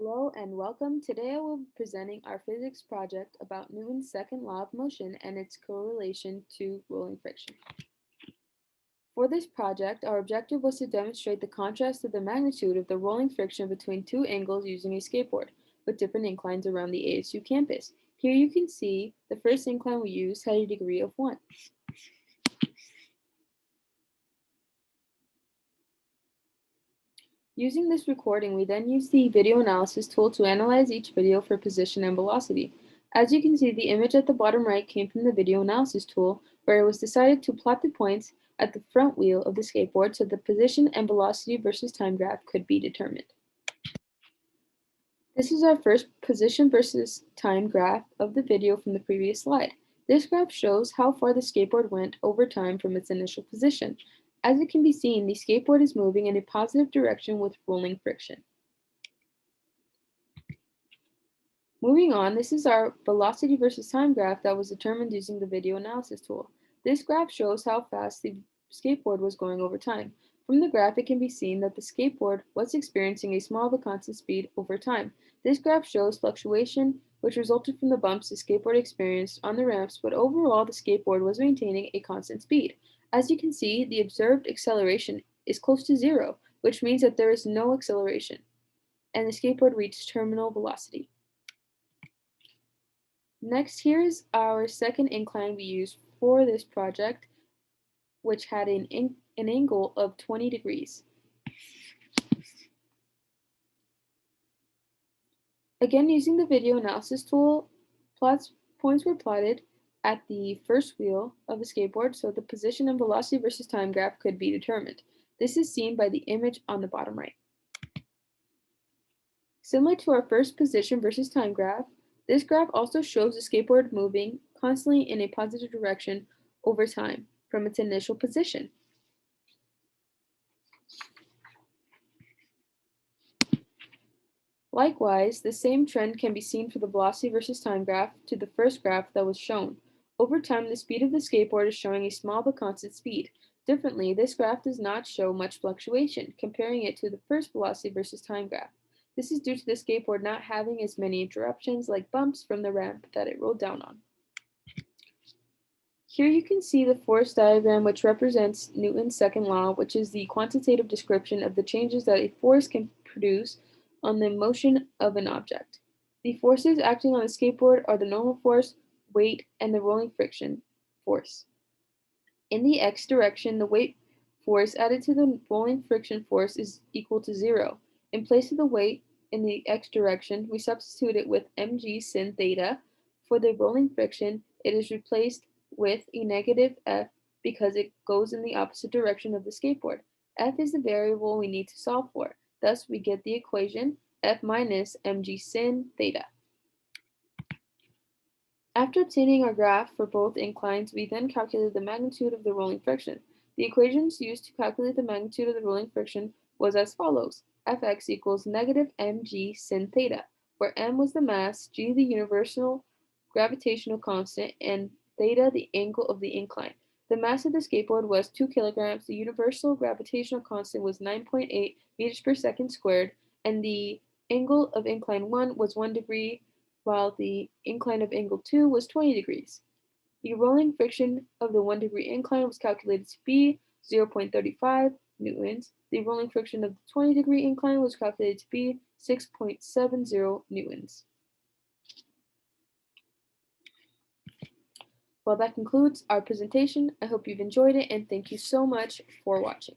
Hello and welcome. Today I will be presenting our physics project about Newton's second law of motion and its correlation to rolling friction. For this project, our objective was to demonstrate the contrast of the magnitude of the rolling friction between two angles using a skateboard with different inclines around the ASU campus. Here you can see the first incline we used had a degree of 1. Using this recording, we then used the video analysis tool to analyze each video for position and velocity. As you can see, the image at the bottom right came from the video analysis tool, where it was decided to plot the points at the front wheel of the skateboard so the position and velocity versus time graph could be determined. This is our first position versus time graph of the video from the previous slide. This graph shows how far the skateboard went over time from its initial position. As it can be seen, the skateboard is moving in a positive direction with rolling friction. Moving on, this is our velocity versus time graph that was determined using the video analysis tool. This graph shows how fast the skateboard was going over time. From the graph, it can be seen that the skateboard was experiencing a small but constant speed over time. This graph shows fluctuation, which resulted from the bumps the skateboard experienced on the ramps, but overall the skateboard was maintaining a constant speed. As you can see, the observed acceleration is close to 0, which means that there is no acceleration, and the skateboard reached terminal velocity. Next, here's our second incline we used for this project, which had an angle of 20 degrees. Again, using the video analysis tool, points were plotted at the first wheel of the skateboard so the position and velocity versus time graph could be determined. This is seen by the image on the bottom right. Similar to our first position versus time graph, this graph also shows the skateboard moving constantly in a positive direction over time from its initial position. Likewise, the same trend can be seen for the velocity versus time graph to the first graph that was shown. Over time, the speed of the skateboard is showing a small but constant speed. Differently, this graph does not show much fluctuation, comparing it to the first velocity versus time graph. This is due to the skateboard not having as many interruptions like bumps from the ramp that it rolled down on. Here you can see the force diagram, which represents Newton's second law, which is the quantitative description of the changes that a force can produce on the motion of an object. The forces acting on the skateboard are the normal force, weight, and the rolling friction force. In the x direction, the weight force added to the rolling friction force is equal to 0. In place of the weight in the x direction, we substitute it with mg sin theta. For the rolling friction, it is replaced with a negative f because it goes in the opposite direction of the skateboard. F is the variable we need to solve for. Thus, we get the equation f minus mg sin theta. After obtaining our graph for both inclines, we then calculated the magnitude of the rolling friction. The equations used to calculate the magnitude of the rolling friction was as follows. Fx equals negative mg sin theta, where m was the mass, g the universal gravitational constant, and theta the angle of the incline. The mass of the skateboard was 2 kilograms, the universal gravitational constant was 9.8 meters per second squared, and the angle of incline 1 was 1 degree, while the incline of angle 2 was 20 degrees. The rolling friction of the 1 degree incline was calculated to be 0.35 newtons. The rolling friction of the 20 degree incline was calculated to be 6.70 newtons. Well, that concludes our presentation. I hope you've enjoyed it, and thank you so much for watching.